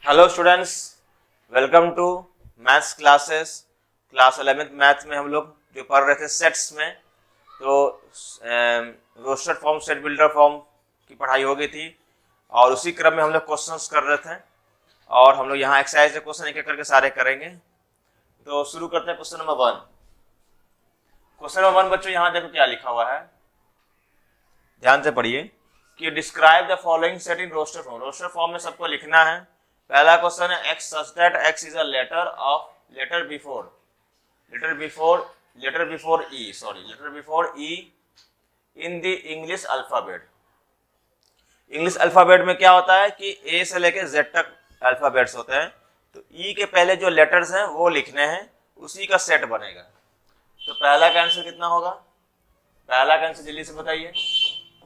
Hello students, welcome to maths classes. Class 11th maths में हम लोग जो पढ़ रहे थे सेट्स में, तो roster form, set builder form की पढ़ाई हो गई थी और उसी क्रम में हम लोग क्वेश्चंस कर रहे थे और हम लोग यहाँ एक्सरसाइज क्वेश्चन एक एक करके सारे करेंगे। तो शुरू करते हैं क्वेश्चन नंबर 1। क्वेश्चन नंबर 1 बच्चों यहाँ देखो क्या लिखा हुआ है, ध्यान से पढ़िए कि describe the following set in roster form. Roster form में सबको लिखना है। पहला क्वेश्चन है x such that x is a letter before E in the English alphabet. English alphabet में क्या होता है कि ए से लेके जेड तक अल्फाबेट्स होते हैं, तो ई के पहले जो लेटर्स हैं वो लिखने हैं, उसी का सेट बनेगा। तो पहला का आंसर कितना होगा? पहला का आंसर जल्दी से बताइए।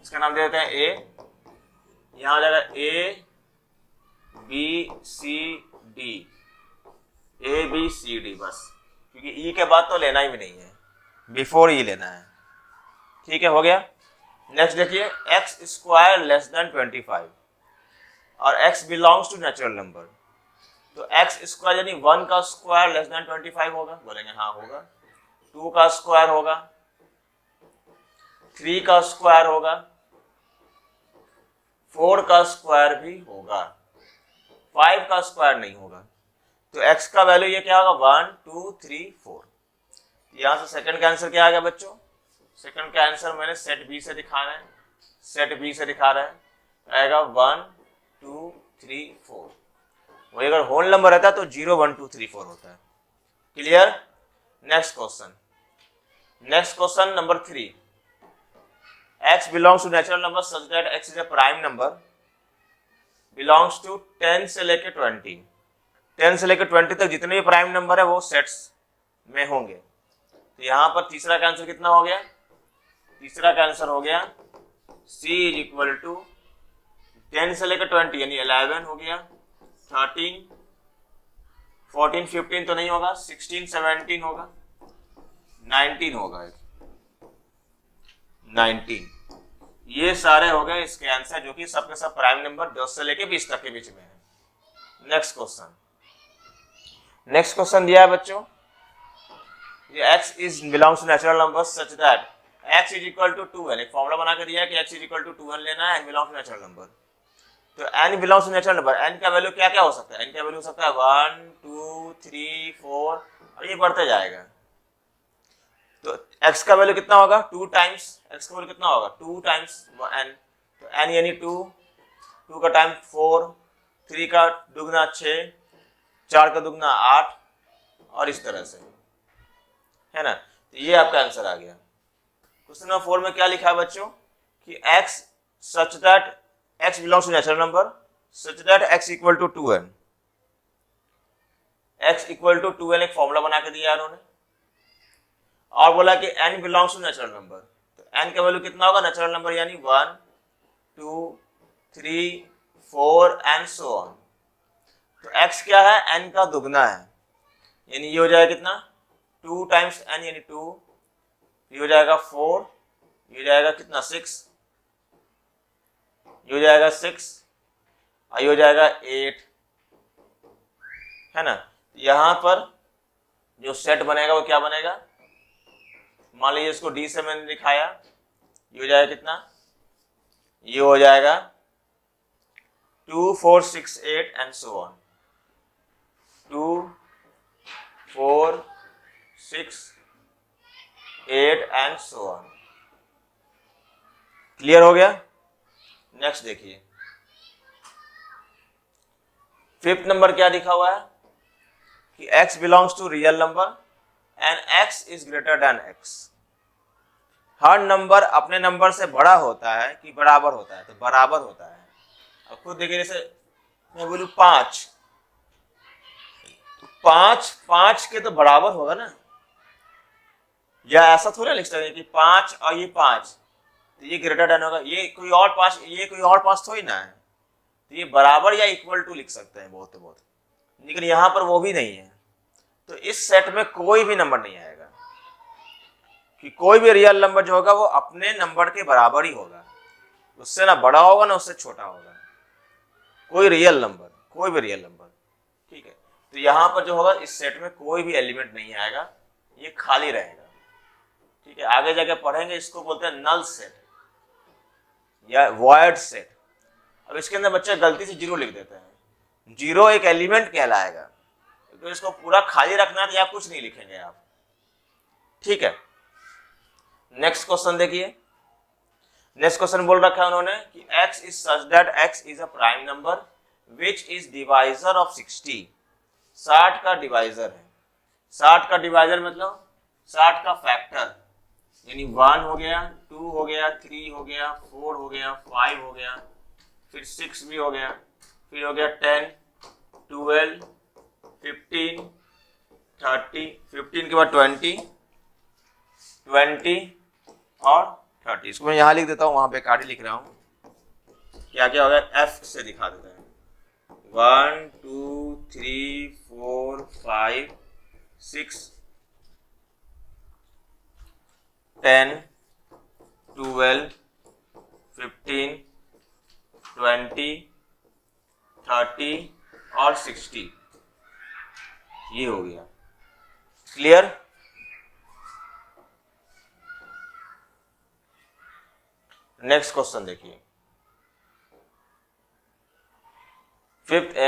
इसका नाम दे देते हैं ए। यहां हो जाएगा A B C D, A B C D बस, क्योंकि ई के बाद तो लेना ही भी नहीं है, बिफोर ई लेना है। ठीक है, हो गया। नेक्स्ट देखिए एक्स स्क्वायर लेस देन 25 और x belongs to natural number. तो एक्स स्क्वायर यानी 1 का स्क्वायर लेस देन 25 होगा, बोलेंगे हाँ होगा। 2 का स्क्वायर होगा, 3 का स्क्वायर होगा, 4 का स्क्वायर भी होगा, 5 का स्क्वायर नहीं होगा। तो x का वैल्यू ये क्या होगा? 1 2 3 4। यहां से सेकंड का आंसर क्या आ गया बच्चों? सेकंड का आंसर मैंने सेट बी से दिखा रहे हैं, सेट बी से दिखा रहे हैं, आएगा 1 2 3 4। वही अगर होल नंबर रहता तो 0 1 2 3 4 होता है। Clear? Next question number 3। x belongs to natural number such that x is a prime number belongs to 10 से लेके 20। 10 से लेके 20 तक जितने भी प्राइम नंबर है वो सेट्स में होंगे। तो यहाँ पर तीसरा का आंसर कितना हो गया? तीसरा का आंसर हो गया c इज इक्वल टू 10 से लेकर 20 यानी 11 हो गया, 13 14 15 तो नहीं होगा, 16 17 होगा, 19 होगा, 19। ये सारे हो गए इसके आंसर, जो कि सबके सब प्राइम नंबर 10 से लेके 20 तक के बीच में है। नेक्स्ट क्वेश्चन दिया है बच्चों, ये x is belongs to natural number such that x is equal to 2n। एक फॉर्मूला बना के दिया है कि x is equal to 2n लेना है, n belongs to natural number. तो n belongs to natural number, n का वैल्यू क्या क्या हो सकता है? n का वैल्यू हो सकता है 1 2 3 4 और ये बढ़ते जाएगा। तो x का वैल्यू कितना होगा? 2 टाइम्स x का वैल्यू कितना होगा? 2 टाइम्स n। तो n यानी 2, 2 का टाइम 4, 3 का दुगना 6, 4 का दुगना 8 और इस तरह से, है ना। तो ये आपका आंसर आ गया। क्वेश्चन नंबर 4 में क्या लिखा है बच्चों कि x such that x belongs to natural number such that x equal to 2n। x equal to 2n एक फॉर्मूला बना के दिया उन्होंने और बोला कि n belongs to natural number. तो n का वैल्यू कितना होगा? नेचुरल नंबर यानी 1 2 3 4 एंड सो ऑन। तो x क्या है? n का दुगना है, यानी ये हो जाएगा कितना? 2 टाइम्स n यानी 2, ये हो जाएगा 4, ये हो जाएगा कितना? 6, ये हो जाएगा 6 और ये हो जाएगा 8, है ना। यहां पर जो सेट बनेगा वो क्या बनेगा? मान लीजिए इसको d से मैंने दिखाया, ये हो जाएगा कितना? ये हो जाएगा 2 4 6 8 and so on. 2 4 6 8 and so on. Clear हो गया? नेक्स्ट देखिए, 5th नंबर क्या दिखा हुआ है कि x belongs to real number and x is greater than x। हर नंबर अपने नंबर से बड़ा होता है कि बराबर होता है? तो बराबर होता है। अब खुद देखिए, जैसे मैं बोलूं 5, तो 5 के तो बराबर होगा ना, या ऐसा थोड़ा लिख सकते हैं कि 5 और ये 5 तो ये ग्रेटर देन होगा, ये कोई और 5, ये कोई और 5 थोड़ी ना है। तो ये बराबर या इक्वल टू लिख सकते हैं बहुत, लेकिन यहां पर वो भी नहीं है। तो इस सेट में कोई भी नंबर नहीं आएगा, कि कोई भी रियल नंबर जो होगा वो अपने नंबर के बराबर ही होगा, उससे ना बड़ा होगा ना उससे छोटा होगा। कोई भी रियल नंबर ठीक है, तो यहाँ पर जो होगा इस सेट में कोई भी एलिमेंट नहीं आएगा, ये खाली रहेगा। ठीक है, आगे जाके पढ़ेंगे, इसको बोलते हैं नल सेट या वॉइड सेट। अब इसके अंदर बच्चे गलती से जीरो लिख देते हैं, जीरो एक एलिमेंट कहलाएगा, तो इसको पूरा खाली रखना है तो यहाँ कुछ नहीं लिखेंगे आप। ठीक है, नेक्स्ट क्वेश्चन देखिए। नेक्स्ट क्वेश्चन बोल रखा है उन्होंने कि x is such that x is a prime number which is divisor of 60। 60 का डिवाइजर है। 60 का डिवाइजर मतलब 60 का फैक्टर, यानी 1 हो गया, 2 हो गया, 3 हो गया, 4 हो गया, 5 हो गया, फिर 6 भी हो गया, फिर हो गया 10, 12, 15, 30, 15 के बाद 20 और 30। इसको मैं यहाँ लिख देता हूँ, वहां पे कार्ड लिख रहा हूँ। क्या क्या होगा, F से दिखा देते हैं। 1 2 3 4 5 6 10 12 15 20 30 और 60, ये हो गया। क्लियर? नेक्स्ट क्वेश्चन देखिए।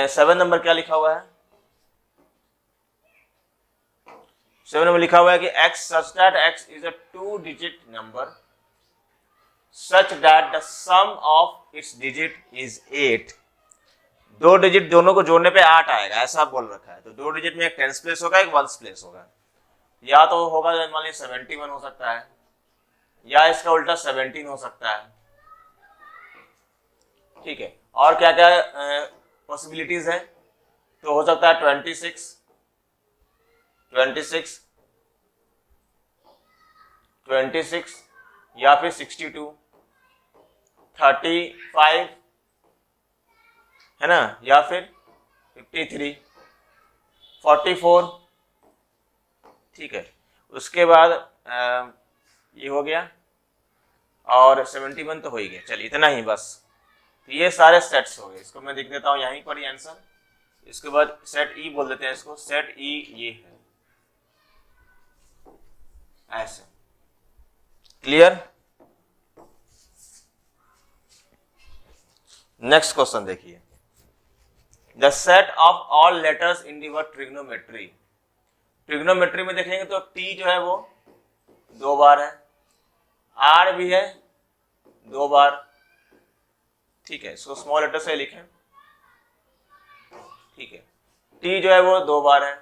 7 नंबर क्या लिखा हुआ है? 7 नंबर लिखा हुआ है कि x such that x is a 2-digit number such that the sum of its digit is 8। 2 digit दोनों को जोड़ने पे 8 आएगा, ऐसा बोल रखा है। तो 2 डिजिट में एक टेंस प्लेस होगा, एक वंस प्लेस होगा। या तो होगा मान लीजिए 71 हो सकता है, या इसका उल्टा 17 हो सकता है। ठीक है, और क्या क्या पॉसिबिलिटीज है? तो हो सकता है 26 या फिर 62, 35 है ना, या फिर 53, 44। ठीक है, उसके बाद ये हो गया, और 71 तो हो ही गया। चलिए इतना ही बस। तो ये सारे सेट्स हो गए। इसको मैं लिख देता हूँ यहीं पर ही आंसर। इसके बाद सेट ई बोल देते हैं इसको। सेट ई ये है, ऐसे। क्लियर? नेक्स्ट क्वेश्चन देखिए। The set of all letters in the word trigonometry. Trigonometry में देखेंगे तो टी जो है वो 2 बार है, आर भी है 2 बार। ठीक है, इसको स्मॉल लेटर से लिखें। ठीक है, टी जो है वो 2 बार है,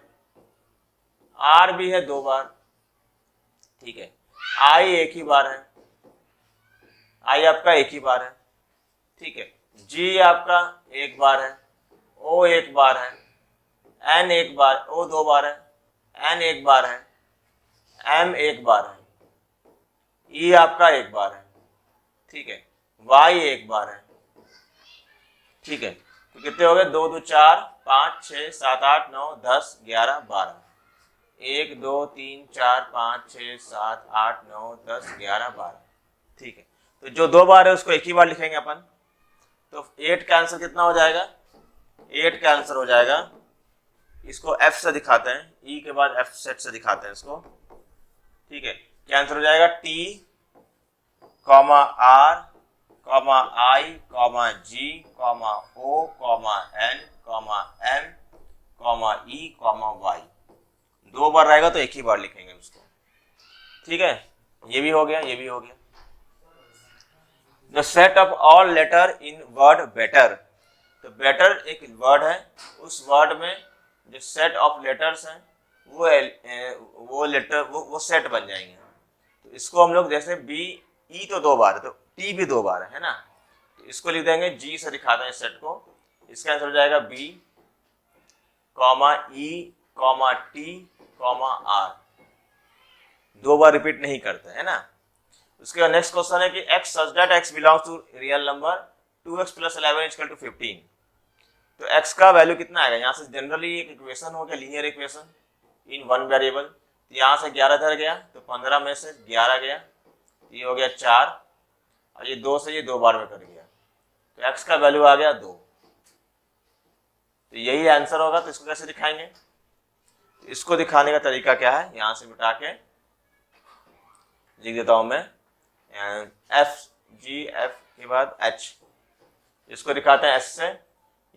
आर भी है 2 बार। ठीक है, आई एक ही बार है, आई आपका एक ही बार है। ठीक है, जी आपका 1 बार है, ओ 1 बार है, एन 1 बार, ओ 2 बार है, एन 1 बार है, एम 1 बार है, ई आपका 1 बार है। ठीक है, वाई 1 बार है। ठीक है, तो कितने हो गए? 2 2 4 5 6 7 8 9 10 11 12। 1 2 3 4 5 6 7 8 9 10 11 12। ठीक है, तो जो 2 बार है उसको एक ही बार लिखेंगे अपन। तो 8 का आंसर कितना हो जाएगा? 8 का आंसर हो जाएगा, इसको F से दिखाते हैं, E के बाद F सेट से दिखाते हैं इसको। ठीक है, क्या आंसर हो जाएगा? T, R, I, G, O, N, M, E, Y। 2 बार रहेगा तो एक ही बार लिखेंगे उसको। ठीक है, ये भी हो गया, ये भी हो गया। The set of all letter in word better. तो बेटर एक वर्ड है, उस वर्ड में जो सेट ऑफ लेटर्स हैं वो लेटर वो सेट बन जाएंगे। तो इसको हम लोग जैसे बी ई तो 2 बार है, तो टी भी 2 बार है ना, तो इसको लिख देंगे, जी से दिखाते हैं इस सेट को। इसका आंसर हो जाएगा बी, ई, टी, आर। 2 बार रिपीट नहीं करते है ना। उसके बाद नेक्स्ट क्वेश्चन है कि x such that x belongs to real number 2x + 11 = 15। तो x का वैल्यू कितना आएगा? यहाँ से जनरली एक इक्वेशन हो गया, लीनियर इक्वेशन इन 1 वेरिएबल। तो यहाँ से 11 इधर गया तो 15 में से 11 गया, ये हो गया 4, और ये 2 से ये 2 बार में कट गया, तो x का वैल्यू आ गया 2। तो यही आंसर होगा। तो इसको कैसे दिखाएंगे? तो इसको दिखाने का तरीका क्या है, यहां से मिटा के लिख देता हूं मैं एफ जी एफ के बाद एच, इसको दिखाते हैं एस से,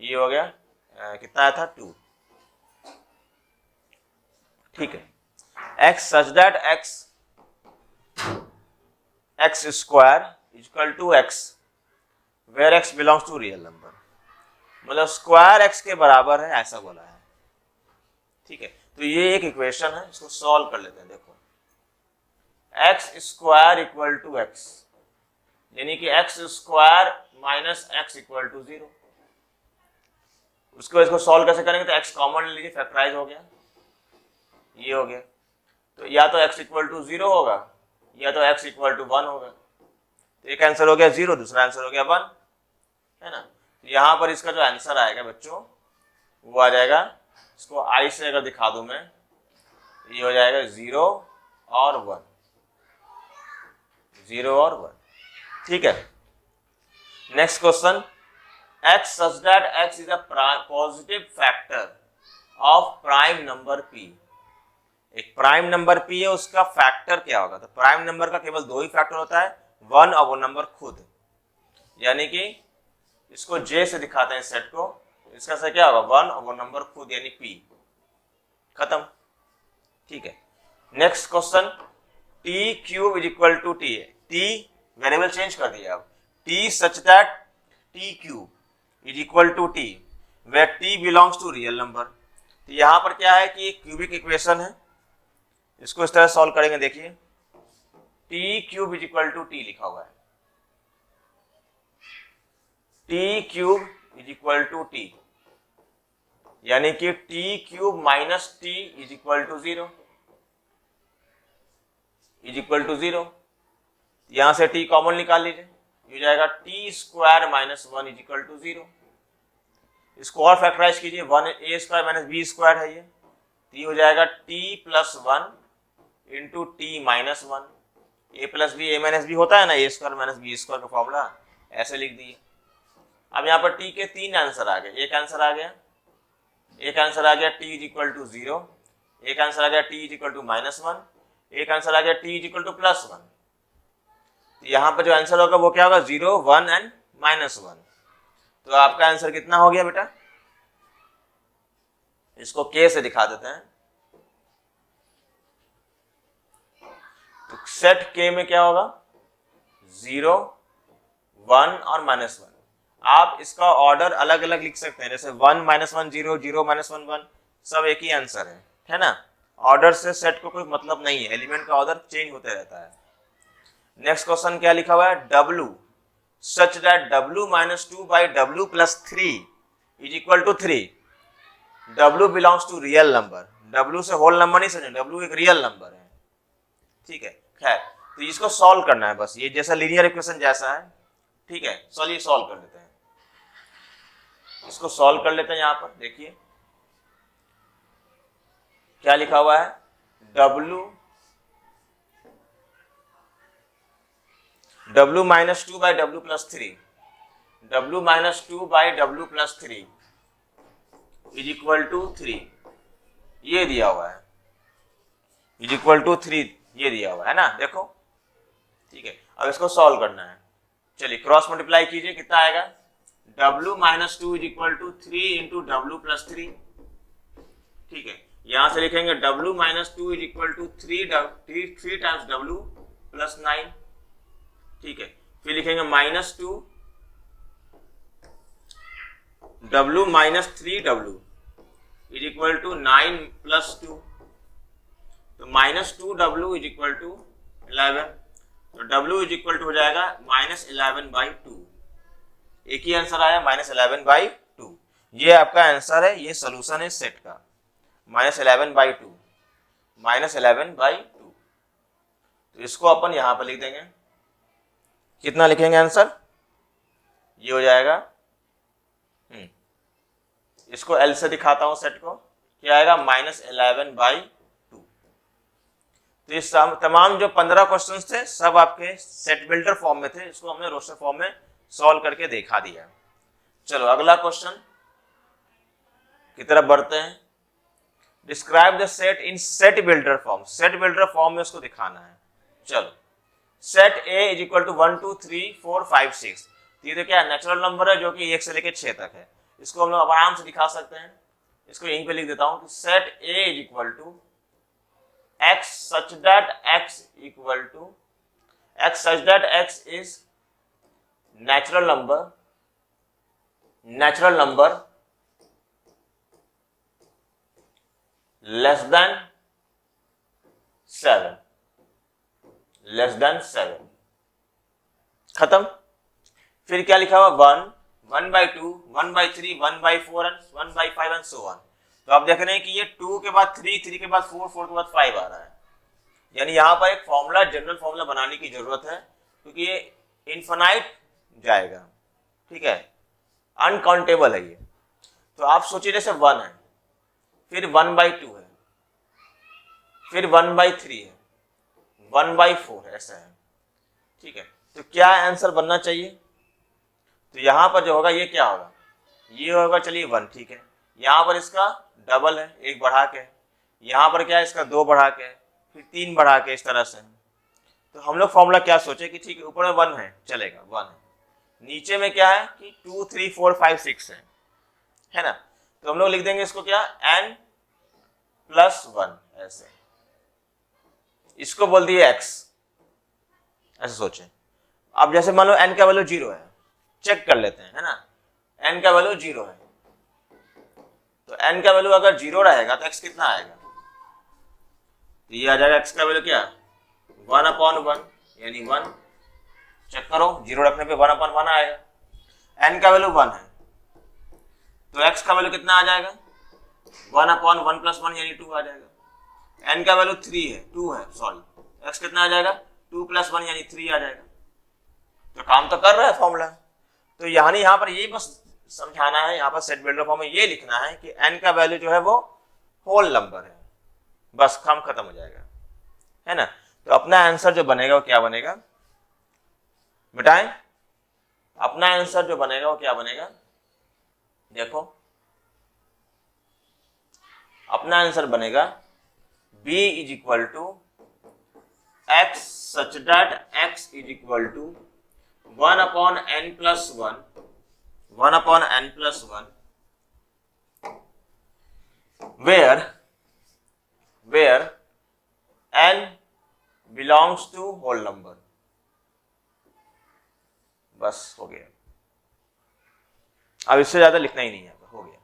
ये हो गया कितना आया था 2, ठीक है। x such that x square equal to x where x belongs to real number, मतलब स्क्वायर x के बराबर है ऐसा बोला है, ठीक है। तो ये एक इक्वेशन है, इसको सॉल्व कर लेते हैं। देखो x square equal to x, यानी कि x square minus x equal to 0। उसको इसको सॉल्व कैसे करेंगे? तो x कॉमन ले लीजिए, फैक्टराइज हो गया, ये हो गया। तो या तो x इक्वल टू 0 होगा या तो x इक्वल टू 1 होगा। तो एक आंसर हो गया 0, दूसरा आंसर हो गया 1, है ना। तो यहां पर इसका जो आंसर आएगा बच्चों वो आ जाएगा, इसको आई से अगर दिखा दूं मैं, ये हो जाएगा 0 और 1, 0 और 1, ठीक है। Next question, x such that x is a positive factor of prime number p। एक प्राइम नंबर p है, उसका फैक्टर क्या होगा? तो प्राइम नंबर का केवल 2 ही फैक्टर होता है, 1 और वो नंबर खुद, यानी कि इसको j से दिखाते हैं सेट को, इसका से क्या होगा 1 और वो नंबर खुद यानी p, खत्म, ठीक है। Next question, t cube is equal to t है, t वेरिएबल चेंज कर दिया अब, t such that t cube is equal to t where t belongs to real number. तो यहां पर क्या है कि एक क्यूबिक इक्वेशन है, इसको इस तरह सॉल्व करेंगे। देखिए t cube is equal to t लिखा हुआ है, t cube is equal to t, यानी कि t cube minus t is equal to 0, is equal to 0। यहां से t कॉमन निकाल लीजिए, ये हो जाएगा t square minus 1 is equal to 0। इसको और फैक्टराइज कीजिए, 1 a square minus b square है ये, तो ये हो जाएगा t plus 1 into T minus 1, A plus B, A minus B होता है ना, A square minus B square का फॉर्मूला, ऐसे लिख दिए। अब यहाँ पर t के 3 आंसर आ गए, एक आंसर आ गया, एक आंसर आ गया t इज इक्वल टू 0, एक आंसर आ गया t is equal to minus 1, एक आंसर आ गया t is equal to plus 1। यहाँ पर जो आंसर होगा वो क्या होगा 0, 1 एंड माइनस 1। तो आपका आंसर कितना हो गया बेटा? इसको k से दिखा देते हैं। तो सेट k में क्या होगा 0, 1 और माइनस 1। आप इसका ऑर्डर अलग अलग लिख सकते हैं, जैसे 1 माइनस 1 0, 0 माइनस 1 1, सब एक ही आंसर है ना। ऑर्डर से सेट को कोई मतलब नहीं है, एलिमेंट का ऑर्डर चेंज होते रहता है। नेक्स्ट क्वेश्चन क्या लिखा हुआ है, W such that W minus 2 by W plus 3 is equal to 3। W belongs to real number, W से होल नंबर नहीं समझे, W एक रियल नंबर है, ठीक है। खैर, तो इसको सॉल्व करना है बस, ये जैसा लीनियर इक्वेशन जैसा है, ठीक है। चलिए सॉल्व कर लेते हैं, इसको सॉल्व कर लेते हैं। यहां पर देखिए क्या लिखा हुआ है, W minus 2 by W plus 3, W minus 2 by W plus 3 is equal to 3, ये दिया हुआ है, इज इक्वल टू 3 ये दिया हुआ है ना, देखो, ठीक है। अब इसको सॉल्व करना है, चलिए क्रॉस मल्टीप्लाई कीजिए, कितना आएगा W minus 2 is equal to 3 into W plus 3, ठीक है। यहां से लिखेंगे W minus 2 is equal to 3 times W plus 9, ठीक है। फिर लिखेंगे minus 2 W minus 3W is equal to 9 plus 2, तो minus 2W is equal to 11, तो W इज इक्वल टू हो जाएगा माइनस 11 बाई 2। एक ही आंसर आया माइनस 11 बाई 2, ये आपका आंसर है, ये सोल्यूशन है सेट का, माइनस 11 बाई 2, माइनस 11 बाई 2। तो इसको अपन यहां पर लिख देंगे, कितना लिखेंगे आंसर, ये हो जाएगा, इसको L से दिखाता हूं सेट को, क्या आएगा माइनस 11 बाई 2। तो ये तमाम जो 15 क्वेश्चंस थे सब आपके सेट बिल्डर फॉर्म में थे, इसको हमने रोस्टर फॉर्म में सॉल्व करके दिखा दिया। चलो अगला क्वेश्चन, की तरफ बढ़ते हैं। Describe the set in set builder form, set builder form में उसको दिखाना है। चलो, set A is equal to 1 2 3 4 5 6, ये तो क्या नेचुरल नंबर है जो कि 1 से लेकर 6 तक है। इसको हम लोग आराम से दिखा सकते हैं। इसको यहीं पे लिख देता हूं, set A is equal to x such that x equal to x such that x is natural number less than 7, खत्म। फिर क्या लिखा हुआ 1 1 by 2 1 by 3 1 by 4 and 1 by 5 and so on। तो आप देख रहे हैं कि ये 2 के बाद 3 3 के बाद 4 4 के बाद 5 आ रहा है। यानी यहां पर एक फॉर्मूला, जनरल फॉर्मूला बनाने की जरूरत है, क्योंकि ये इनफाइनाइट जाएगा, ठीक है, अनकाउंटेबल है ये। तो आप सोचिए जैसे 1 है, फिर 1 by 2 है, फिर 1 by 3 है, 1 by 4 है, ऐसा है, ठीक है। तो क्या आंसर बनना चाहिए? तो यहां पर जो होगा ये क्या होगा, ये होगा, चलिए 1, ठीक है। यहां पर इसका डबल है, 1 बढ़ा के, यहां पर क्या है इसका 2 बढ़ा के, फिर 3 बढ़ा के, इस तरह से। तो हम लोग फॉर्मूला क्या सोचे कि ठीक है, ऊपर में 1 है, चलेगा 1 है, नीचे में क्या है कि 2 3 4 5 6 है ना। तो हम लोग लिख देंगे इसको क्या, n+1, ऐसे। इसको बोल दिए x, ऐसे सोचे। अब जैसे मान लो n का वैल्यू 0 है, चेक कर लेते हैं, है ना। n का वैल्यू 0 है, तो n का वैल्यू अगर 0 रहेगा तो x कितना आएगा, तो ये आ जाएगा x का वैल्यू क्या, 1/1, यानी 1। चेक करो, 0 रखने पे 1/1 आएगा। n का वैल्यू 1 है, तो x का वैल्यू कितना आ जाएगा, 1/1 + 1 यानी 2 आ जाएगा। n का वैल्यू 3 है, 2 है, सॉरी, x कितना आ जाएगा, 2 + 1 यानी 3 आ जाएगा। तो काम तो कर रहा है फॉर्मूला। तो यहाँ पर ये बस समझाना है, यहाँ पर सेट बिल्डर फॉर्म में ये लिखना है कि n का वैल्यू जो है वो होल नंबर है, बस काम खत्म हो जाएगा, है ना। तो अपना आंसर जो बनेगा वो क्या बनेगा, बताएं, अपना आंसर जो बनेगा वो क्या बनेगा, देखो अपना आंसर बनेगा b is equal to x such that x is equal to 1/n+1 where n belongs to whole number। बस हो गया, अब इससे ज्यादा लिखना ही नहीं है, हो गया,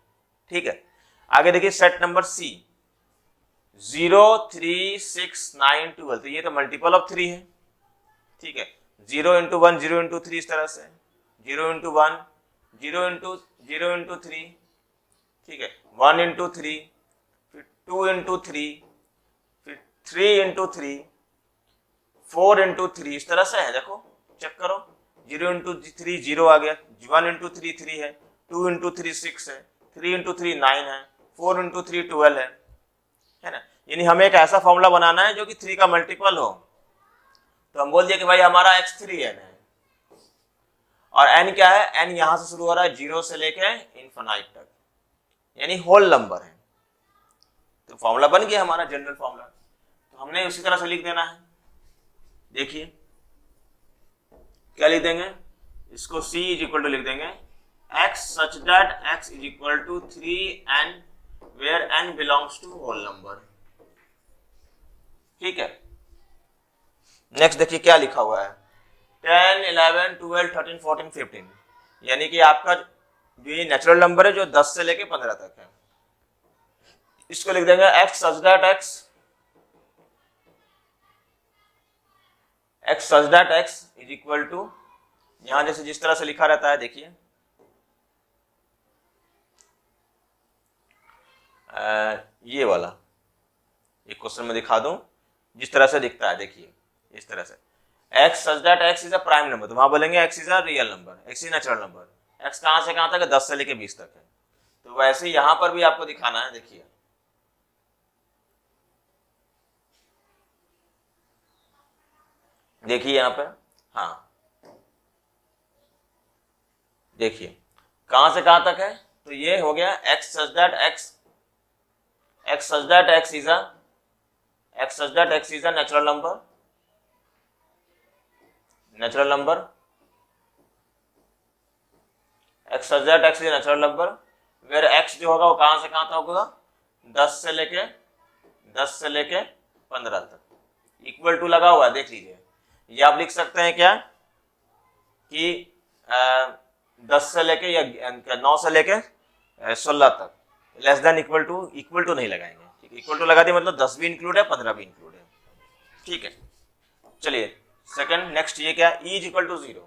ठीक है। आगे देखिए सेट नंबर C 0 3 6 9 12, तो ये तो मल्टीपल ऑफ 3 है, ठीक है। 0 × 1 0 × 3 इस तरह से, 0 × 1 0 × 3, ठीक है, 1 × 3, फिर 2 × 3, फिर 3 × 3, 4 × 3, इस तरह से है। देखो चेक करो, 0 × 3 0 आ गया, 1 × 3 3 है, 2 × 3 6 है, 3 × 3 9 है, 4 × 3 12 है ना। यानी हमें एक ऐसा फॉर्मूला बनाना है जो कि 3 का मल्टीपल हो। तो हम बोल दिए कि भाई हमारा x3n है, और n क्या है, n यहां से शुरू हो रहा है 0 से लेके इनफिनाइट तक, यानी होल नंबर है। तो फॉर्मूला बन गया हमारा जनरल फॉर्मूला। तो हमने उसी तरह से लिख देना है। देखिए क्या लिख देंगे, इसको c इज इक्वल टू लिख देंगे x such that x is equal to 3n where n belongs to whole number, ठीक है। नेक्स्ट देखिए क्या लिखा हुआ है, 10 11 12 13 14 15, यानी कि आपका जो ये नेचुरल नंबर है जो 10 से लेके 15 तक है। इसको लिख देंगे x such that x is equal to, यहां जैसे जिस तरह से लिखा रहता है, देखिए ये वाला एक क्वेश्चन में दिखा दूं जिस तरह से दिखता है, देखिए इस तरह से, x such that x is a prime number, तो वहां बोलेंगे x is a real number, x is natural number. x कहां से कहां तक है, 10 से लेके 20 तक है। तो वैसे यहां पर भी आपको दिखाना है, देखिए यहां पे, हाँ देखिए कहां से कहां तक है, तो ये हो गया x such that x such that x is a natural number x such that x is a natural number where x जो होगा वो कहां से कहां तक होगा 10 से लेके 15 तक इक्वल टू लगा हुआ है, देख लीजिए। ये आप लिख सकते हैं क्या कि 10 से लेके या 9 से लेके 16 तक, लेस देन इक्वल टू नहीं लगाएंगे, ठीक है। इक्वल टू लगा दिए मतलब 10 भी इंक्लूड है 15 भी इंक्लूड है, ठीक है। चलिए सेकंड नेक्स्ट ये क्या है, e is equal to 0।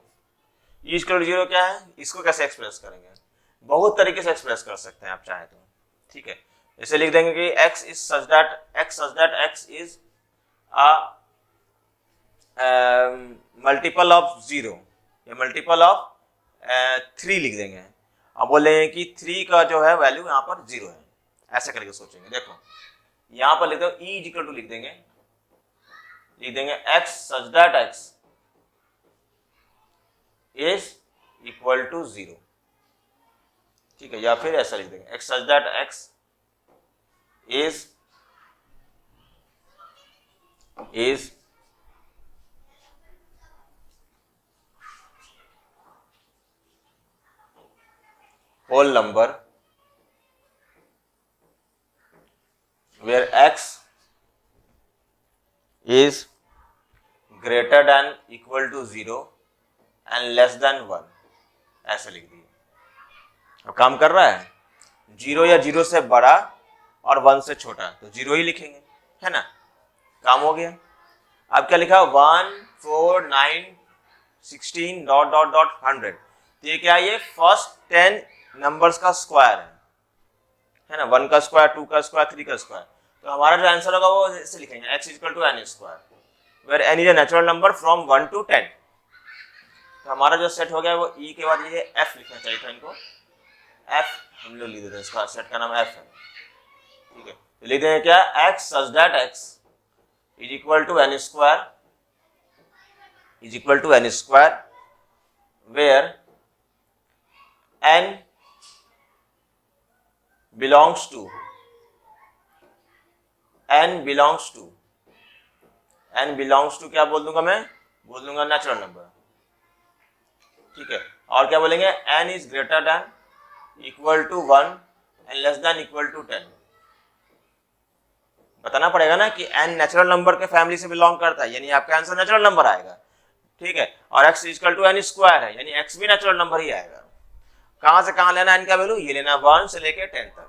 e is equal to 0 क्या है, इसको कैसे एक्सप्रेस करेंगे, बहुत तरीके से एक्सप्रेस कर सकते हैं आप चाहे तो, ठीक है। इसे लिख देंगे कि x is such that x is a multiple of 0 या मल्टीपल ऑफ 3 लिख देंगे। अब बोलेंगे कि 3 का जो है वैल्यू यहाँ पर 0 है, ऐसे करके सोचेंगे। देखो यहाँ पर लिख दो e इज इक्वल टू लिख देंगे x such that x is equal to 0, ठीक है। या फिर ऐसा लिख देंगे x such that x is whole number where x is greater than equal to 0 and less than 1, ऐसे लिख दिए। अब काम कर रहा है, 0 या 0 से बड़ा और 1 से छोटा तो 0 ही लिखेंगे, है ना, काम हो गया। अब क्या लिखा 1 4 9 16 डॉट डॉट डॉट 100, तो ये क्या है, ये फर्स्ट 10 नंबर्स का स्क्वायर है ना, 1 का स्क्वायर 2 का स्क्वायर 3 का स्क्वायर। तो हमारा जो आंसर होगा वो ऐसे लिखेंगे x equal to n square where n is a natural number from 1 to 10। तो हमारा जो सेट हो गया वो e के बाद ये f लिखना चाहिए था, इनको f हम लोग लिख देते हैं, इसका सेट का नाम f है, ठीक है। तो लिख देंगे क्या x such that x is equal to n square where n belongs to क्या बोल दूंगा मैं, बोल दूंगा नेचुरल नंबर, ठीक है। और क्या बोलेंगे n is greater than equal to 1 and less than equal to 10। बताना पड़ेगा ना कि n नेचुरल नंबर के फैमिली से बिलोंग करता है, यानी आपका आंसर नेचुरल नंबर आएगा, ठीक है। और x equal to n square है, यानी x भी नेचुरल नंबर ही आएगा। कहां से कहां लेना है इनका वैल्यू, ये लेना 1 से लेके 10 तक।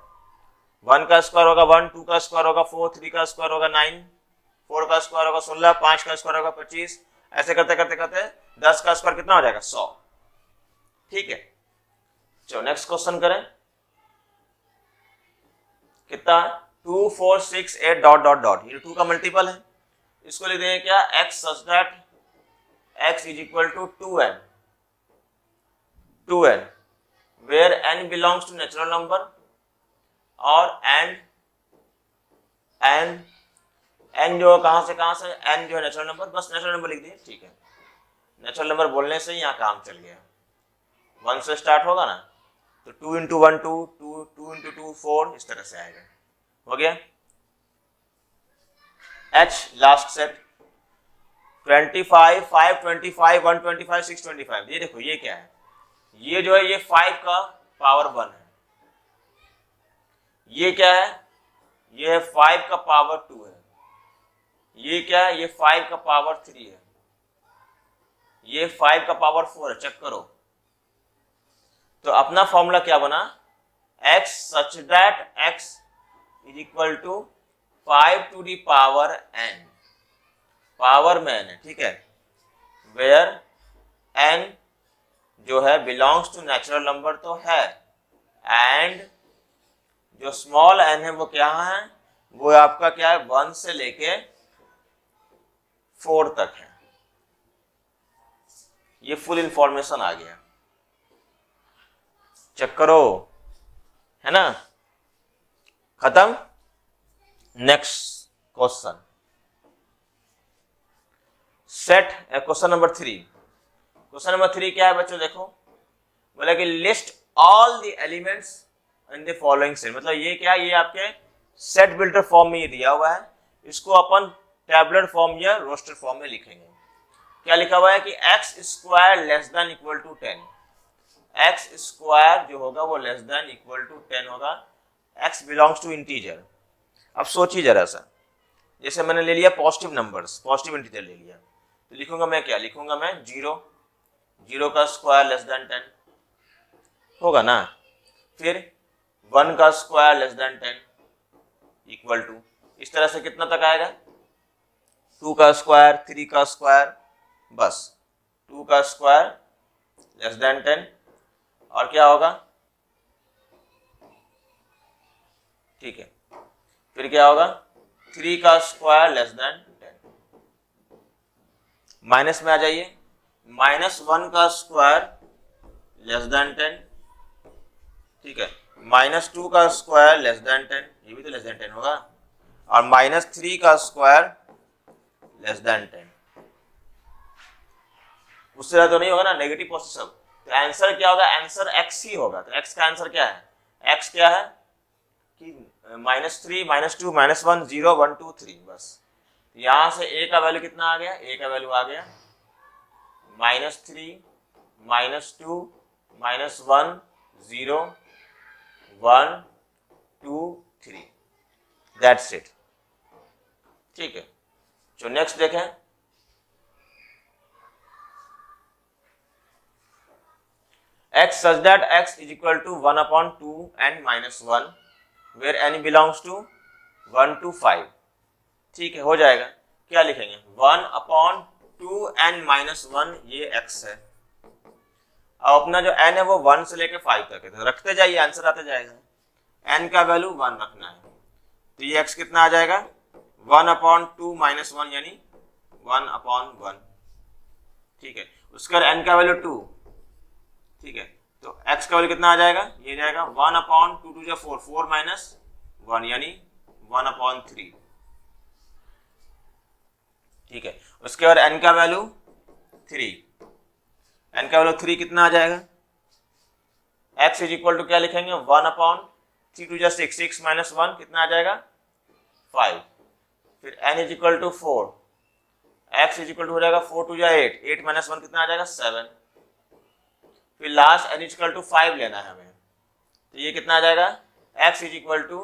1 का स्क्वायर होगा 1, 2 का स्क्वायर होगा 4, 3 का स्क्वायर होगा 9, 4 का स्क्वायर होगा 16, 5 का स्क्वायर होगा 25, ऐसे करते करते करते 10 का स्क्वायर कितना हो जाएगा 100, ठीक है। चलो नेक्स्ट क्वेश्चन करें, कितना 2 4 6 8 डॉट डॉट डॉट, ये 2 का मल्टीपल है, इसको लिख देंगे क्या x such that x is equal to 2n where n belongs to natural number और n जो कहां से n जो है नेचुरल नंबर, बस नेचुरल नंबर लिख दिए, ठीक है। नेचुरल नंबर बोलने से ही यहाँ काम चल गया, 1 से स्टार्ट होगा ना, तो 2 इंटू 1 2, 2 इंटू 2 4, इस तरह से आएगा, हो गया। h लास्ट सेट 25 5 25 125 625, ये देखो ये क्या है, ये जो है ये 5 का पावर 1 है, ये क्या है, ये 5 का पावर 2 है, ये क्या है, ये 5 का पावर 3 है, ये 5 का पावर 4 है, चेक करो। तो अपना फॉर्मूला क्या बना, x such that x is equal to 5 to the power n, power में n है, ठीक है, वेयर n जो है बिलोंग्स टू नेचुरल नंबर तो है, एंड जो स्मॉल n है वो क्या है, वो आपका क्या है 1 से लेके 4 तक है। ये फुल इंफॉर्मेशन आ गया, चेक करो, है ना, खत्म। Next question set question number 3। Question number 3 क्या है बच्चों, देखो बोला कि list all the elements in the following set, मतलब ये क्या, ये आपके सेट बिल्डर फॉर्म में ये दिया हुआ है, इसको अपन टैबुलर फॉर्म या रोस्टर फॉर्म में लिखेंगे। क्या लिखा हुआ है कि x square less than equal to 10, x square जो होगा वो लेस देन इक्वल टू 10 होगा, एक्स बिलोंग्स टू इंटीजर। अब सोचिए जरा सा, जैसे मैंने ले लिया पॉजिटिव नंबर्स, पॉजिटिव इंटीजर ले लिया, तो लिखूंगा मैं, क्या लिखूंगा मैं, 0, 0 का स्क्वायर लेस देन 10 होगा ना, फिर 1 का square less than 10 equal to, इस तरह से कितना तक आएगा, 2 का स्क्वायर, 3 का स्क्वायर, बस 2 का स्क्वायर लेस देन 10, और क्या होगा, ठीक है, फिर क्या होगा, 3 का स्क्वायर लेस देन 10, माइनस में आ जाइए, -1 का स्क्वायर लेस देन 10, ठीक है, -2 का स्क्वायर लेस देन 10, ये भी तो लेस देन 10 होगा, और -3 का स्क्वायर लेस देन 10, उससे ज्यादा तो नहीं होगा ना, नेगेटिव पॉजिटिव सब, तो आंसर क्या होगा, आंसर x ही होगा। तो x का आंसर क्या है, x क्या है कि -3, -2, -1, 0, 1, 2, 3, बस यहां से a का वैल्यू कितना आ गया, a का वैल्यू आ गया -3, -2, -1, 0, 1, 2, 3, दैट्स इट, ठीक है। जो नेक्स्ट देखें, x such that x is equal to 1 upon 2 n minus 1 where n belongs to 1 to 5, ठीक है, हो जाएगा। क्या लिखेंगे, 1 upon 2 n minus 1, ये x है। अब अपना जो n है वो 1 से लेकर 5 तक है, तो रखते जाइए, आंसर आते जाएगा। n का वैल्यू 1 रखना है, तो ये x कितना आ जाएगा, 1 upon 2 minus 1 यानी 1 upon 1, ठीक है। उसके बाद n का वैल्यू 2, ठीक है, तो x का वैल्यू कितना आ जाएगा, ये जाएगा 1 अपॉन 2 2 4, 4 माइनस 1 यानी 1 अपॉन 3, ठीक है। उसके बाद n का वैल्यू 3, n का वैल्यू 3 कितना आ जाएगा, x इज इक्वल टू क्या लिखेंगे, 1 अपॉन 3 2 6, 6 माइनस 1 कितना आ जाएगा 5, फिर n is equal to 4, x is equal to हो जाएगा 4 2 8, 8 माइनस 1 कितना आ जाएगा 7, फिर लास्ट n इक्वल टू 5 लेना है हमें, तो ये कितना आ जाएगा, x is equal to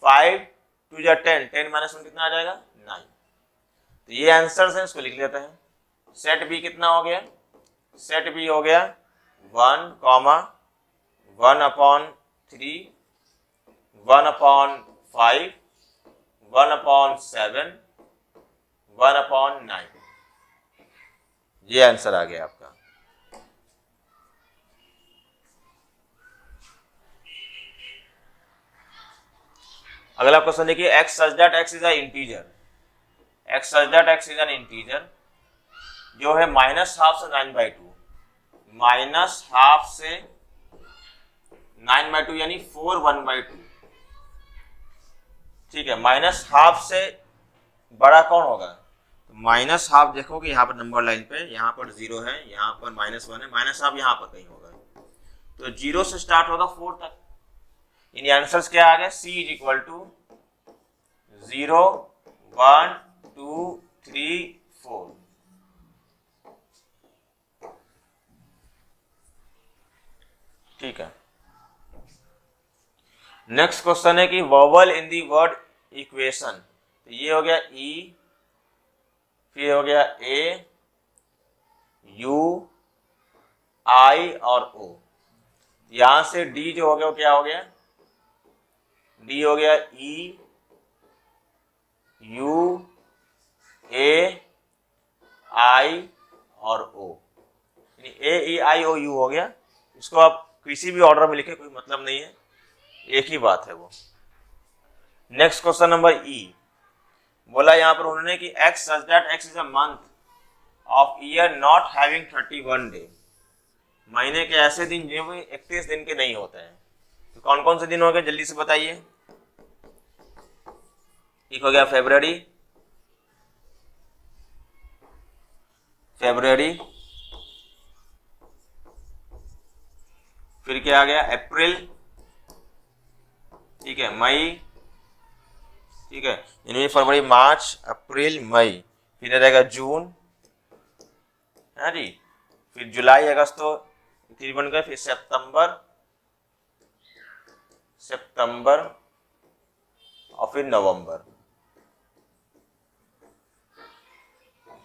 5 2 10, 10 minus 1 कितना आ जाएगा 9, तो ये आंसर है, इसको लिख लेते हैं। सेट बी कितना हो गया, सेट बी हो गया 1, 1 अपॉन 3, 1 अपॉन 5, 1 अपॉन 7, 1 अपॉन 9, ये आंसर आ गया आपका। अगला क्वेश्चन देखिए, x such that x is a integer, x such that x is an integer जो है -12 से 9/2, -12 से 9/2 यानी 4 1/2, ठीक है। -12 से बड़ा कौन होगा, तो -12 देखोगे यहाँ पर नंबर लाइन पे, यहाँ पर 0 है, यहाँ पर -1 है, -12 यहाँ पर कहीं होगा, तो 0 से स्टार्ट होगा 4 तक, इन आंसर्स क्या आ गया, c इज इक्वल टू 0 1 2 3 4, ठीक है। नेक्स्ट क्वेश्चन है कि vowel in the word equation, तो ये हो गया ई, फिर हो गया ए, यू, आई और ओ, यहां से डी जो हो गया वो क्या हो गया, डी हो गया ई, यू, ए, आई और ओ, यानी ए ई आई ओ यू हो गया। इसको आप किसी भी ऑर्डर में लिखे, कोई मतलब नहीं है, एक ही बात है वो। नेक्स्ट क्वेश्चन नंबर ई, बोला यहां पर उन्होंने कि x such that x is a month of year not having 31 day, महीने के ऐसे दिन जो 31 दिन के नहीं होते हैं, तो कौन कौन से दिन हो गए जल्दी से बताइए। एक हो गया फरवरी, फिर क्या आ गया अप्रैल, ठीक है, मई, ठीक है, जनवरी फरवरी मार्च अप्रैल मई, फिर रहेगा जून, है जी, फिर जुलाई अगस्त तो 3 बन गए, फिर सितंबर और फिर नवंबर।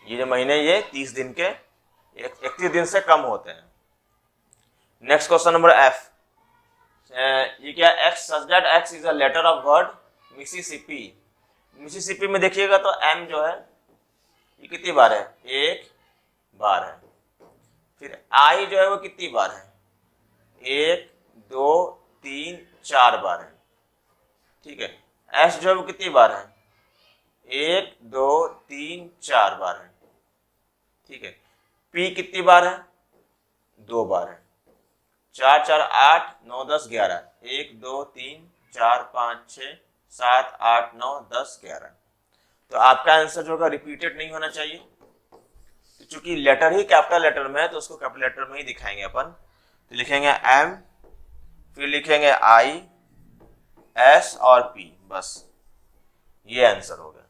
ये जो महीने ये 30 दिन के 31 दिन से कम होते हैं। नेक्स्ट क्वेश्चन नंबर एफ, ये क्या, X such that x is a letter of word Mississippi. Mississippi में देखिएगा तो एम जो है ये कितनी बार है, एक बार है। फिर आई जो है वो कितनी बार है, एक दो तीन चार बार है, ठीक है। एस जो है वो कितनी बार है, एक दो तीन चार बार है, ठीक है। पी कितनी बार है, दो बार है, चार चार आठ नौ दस ग्यारह, एक दो तीन चार पाँच छः सात आठ नौ दस ग्यारह। तो आपका आंसर जो होगा रिपीटेड नहीं होना चाहिए, तो चूंकि लेटर ही कैपिटल लेटर में है तो उसको कैपिटल लेटर में ही दिखाएंगे अपन। तो लिखेंगे एम, फिर लिखेंगे आई, एस और पी, बस ये आंसर हो गया।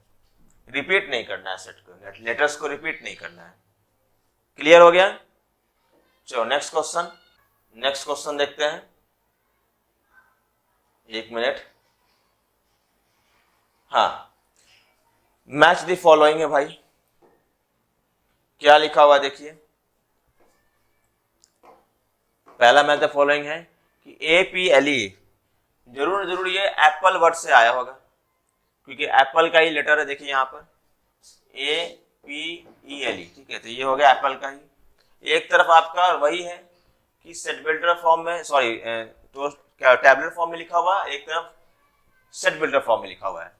रिपीट नहीं करना है सेट को, लेटर्स को रिपीट नहीं करना है। क्लियर हो गया? चलो नेक्स्ट क्वेश्चन देखते हैं। एक मिनट, हाँ, मैच द फॉलोइंग है भाई, क्या लिखा हुआ देखिए। पहला मैच द फॉलोइंग है कि APLE, जरूर ये एप्पल वर्ड से आया होगा क्योंकि एप्पल का ही लेटर है, देखिए यहाँ पर APELE, ठीक है। तो ये हो गया एप्पल का ही। एक तरफ आपका वही है कि सेट बिल्डर फॉर्म में, सॉरी तो क्या टैबलेट फॉर्म में लिखा हुआ, एक तरफ सेट बिल्डर फॉर्म में लिखा हुआ है।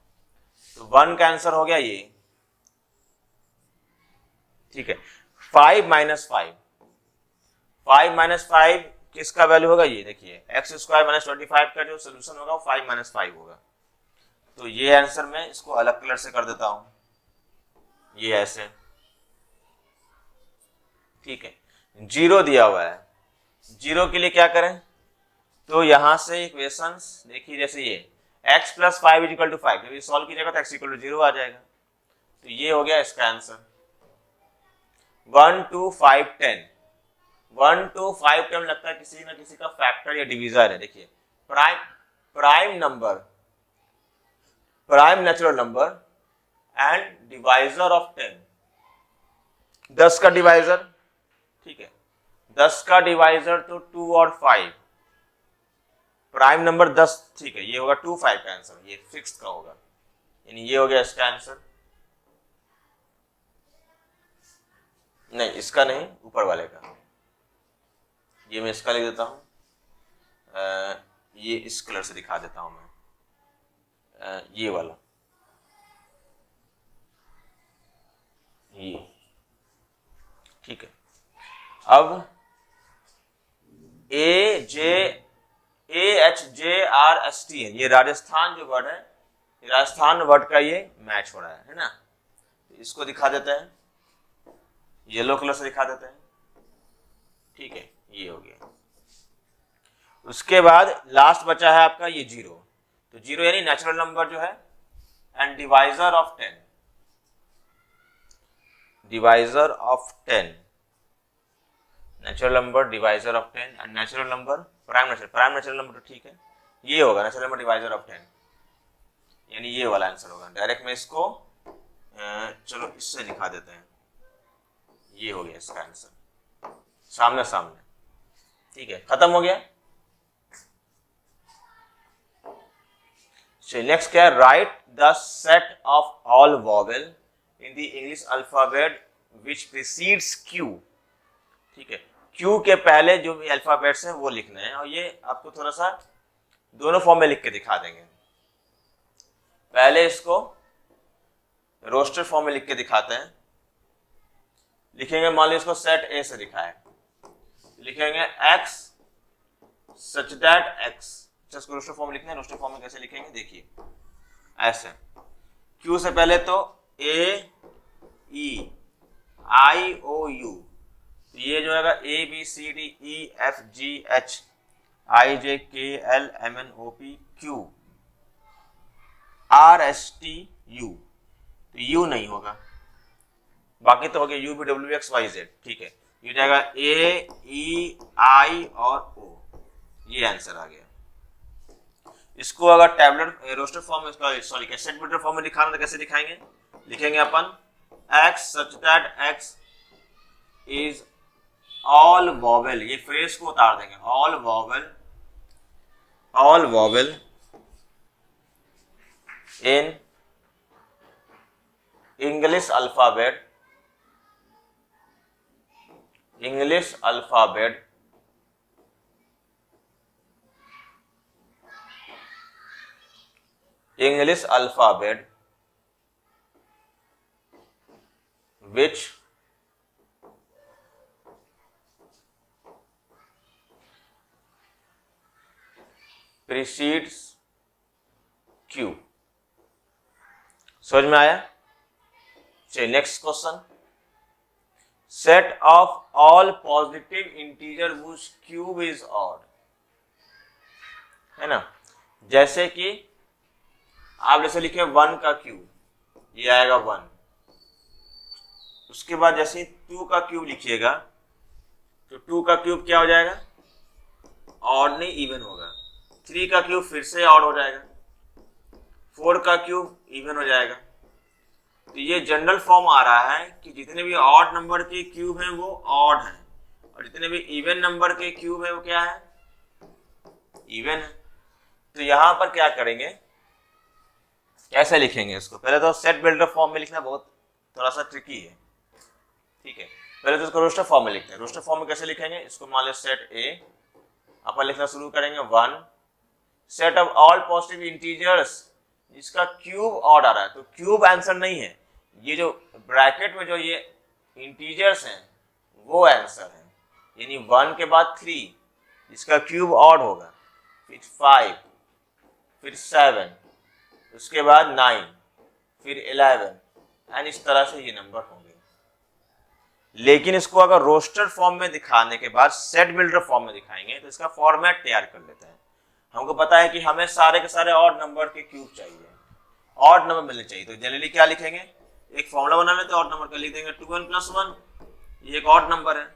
तो 1 का आंसर हो गया ये, ठीक है। 5 माइनस 5 किसका वैल्यू होगा, ये देखिए x² - 25 का जो सोल्यूशन होगा वो 5 - 5 होगा। तो ये आंसर मैं इसको अलग कलर से कर देता हूं, ये ऐसे, ठीक है। 0 दिया हुआ है, 0 के लिए क्या करें, तो यहां से इक्वेशंस देखिए, जैसे ये x + 5 = 5, जब ये सॉल्व कीजिएगा तो x = 0 आ जाएगा। तो ये हो गया इसका आंसर। 1 2 5 10, 1 2 5 10 लगता है किसी ना किसी का फैक्टर या डिवीजर है। देखिए prime natural number and divisor of 10, 10 का डिवाइजर, ठीक है, 10 का डिवाइजर तो 2 और 5, प्राइम नंबर 10, ठीक है, ये होगा 2 5 का आंसर, ये फिक्स का होगा, यानी ये हो गया इसका आंसर। नहीं, इसका नहीं, ऊपर वाले का, ये मैं इसका लिख देता हूं, ये इस कलर से दिखा देता हूं मैं, ये वाला, ये, ठीक है। अब AHJRST है, ये राजस्थान जो वर्ड है, राजस्थान वर्ड का ये मैच हो रहा है ना। तो इसको दिखा देते हैं, येलो कलर से दिखा देते हैं, ठीक है, ये हो गया। उसके बाद लास्ट बचा है आपका ये 0, तो 0 यानी नेचुरल नंबर जो है and divisor of 10, natural number divisor of 10 and natural number prime natural number, तो ठीक है, ये होगा नेचुरल नंबर डिवाइजर ऑफ 10, यानी ये वाला आंसर होगा। डायरेक्ट में इसको चलो इससे दिखा देते हैं, ये हो गया इसका आंसर, सामने, ठीक है, खत्म हो गया। नेक्स्ट क्या है, right the set of all vowel in the English alphabet which precedes Q, ठीक है। Q के पहले जो भी अल्फाबेट्स हैं वो लिखने हैं, और ये आपको थोड़ा सा दोनों फॉर्म में लिख के दिखा देंगे। पहले इसको रोस्टर फॉर्म में लिख के दिखाते हैं, लिखेंगे, मान लीजिए इसको सेट A से लिखा है, लिखेंगे x सच दैट x, इसको रोस्टर फॉर्म लिखना है। रोस्टर फॉर्म में कैसे लिखेंगे देखिए, ऐसे, Q से पहले तो A E I O U, तो ये जो है A B C D E F G H I J K L M N O P Q, RSTU, तो U नहीं होगा, बाकी तो हो गया UVWXYZ, ठीक है। ये जाएगा AEI और O, ये आंसर आ गया। इसको अगर टैबलेट रोस्टर फॉर्म में, सॉरी कैसेट बिल्डर फॉर्म में दिखाना तो कैसे दिखाएंगे? लिखेंगे अपन X such that X is all vowel, ये फ्रेज को उतार देंगे, all vowel in English alphabet which precedes Q। समझ में आया? चलिए next question, set of all positive integer whose cube is odd, है ना। जैसे कि आप जैसे लिखे 1 का क्यूब, ये आएगा 1, उसके बाद जैसे 2 का क्यूब लिखिएगा तो 2 का क्यूब क्या हो जाएगा? ऑड नहीं, इवन होगा। 3 का क्यूब फिर से ऑड हो जाएगा, 4 का क्यूब इवन हो जाएगा। तो ये जनरल फॉर्म आ रहा है कि जितने भी ऑड नंबर के क्यूब हैं वो ऑड हैं, और जितने भी इवन नंबर के क्यूब हैं वो क्या है? इवन है। तो यहां पर क्या करेंगे, कैसे लिखेंगे इसको? पहले तो सेट बिल्डर फॉर्म में लिखना बहुत थोड़ा सा ट्रिकी है, ठीक है। पहले तो इसको रोस्टर फॉर्म में लिखते हैं। रोस्टर फॉर्म में कैसे लिखेंगे? इसको मान लो सेट ए, अपन लिखना शुरू करेंगे 1, set of all positive integers, इसका क्यूब ऑड आ रहा है तो क्यूब आंसर नहीं है, ये जो ब्रैकेट में जो ये इंटीजर्स हैं वो आंसर है। यानी 1 के बाद 3, इसका क्यूब ऑड होगा, फिर 5, फिर 7, उसके बाद 9, फिर 11, एंड इस तरह से ये नंबर होंगे। लेकिन इसको अगर रोस्टर फॉर्म में दिखाने के बाद सेट बिल्डर फॉर्म में दिखाएंगे तो इसका फॉर्मेट तैयार कर लेते हैं। हमको पता है कि हमें सारे के सारे ऑड नंबर के क्यूब चाहिए, ऑड नंबर मिलने चाहिए, तो जनरली क्या लिखेंगे? एक फॉर्मूला बना लेते हैं ऑड नंबर का, लिख देंगे 2n + 1, ये एक ऑड नंबर है,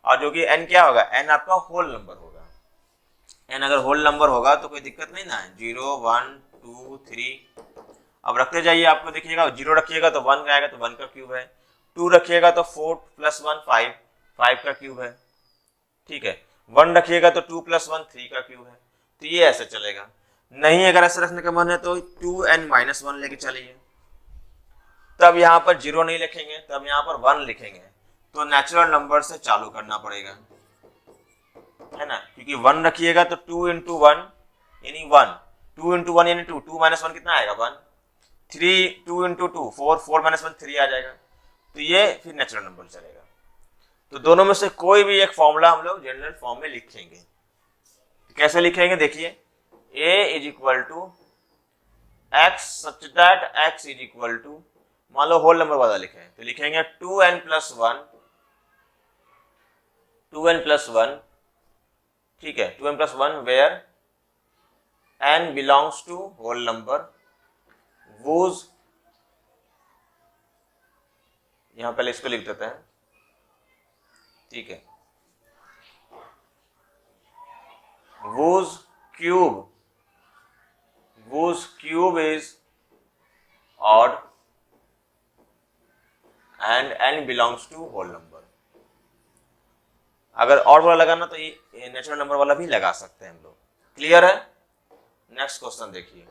और जो कि n क्या होगा? n आपका होल नंबर होगा। n अगर होल नंबर होगा तो कोई दिक्कत नहीं ना है, 0 1 2 3, अब रखते जाइए। आपको देखिएगा 0 रखिएगा तो 1 आएगा, तो 1 का क्यूब है, 2 रखिएगा तो 4 + 1 5, 5 का क्यूब है, ठीक है। 1 रखिएगा तो 2 + 1 3 का क्यूब है। तो ये ऐसे चलेगा। नहीं अगर ऐसे रखने का मन है तो 2n - 1 लेके चलिए, तब यहाँ पर 0 नहीं लिखेंगे, तब यहाँ पर 1 लिखेंगे। तो नेचुरल नंबर से चालू करना पड़ेगा, है ना, क्योंकि 1 रखिएगा तो 2 × 1 यानी 1, 2 × 1 यानी 2, 2 - 1 कितना आएगा? 1, 3 2 × 2 4, 4 - 1 3 आ जाएगा। तो ये फिर नेचुरल नंबर चलेगा। तो दोनों में से कोई भी एक फॉर्मूला हम लोग जनरल फॉर्म में लिखेंगे। तो कैसे लिखेंगे? देखिए, a = x such that x = मान लो होल नंबर वाला लिखे तो लिखेंगे 2n + 1, ठीक है, 2n + 1 where n belongs to whole number whose, यहां पहले इसको लिख देते हैं, ठीक है, whose cube is odd and n belongs to whole number। अगर ऑड वाला लगाना तो ये नेचुरल नंबर वाला भी लगा सकते हैं हम लोग। क्लियर है? नेक्स्ट क्वेश्चन देखिए,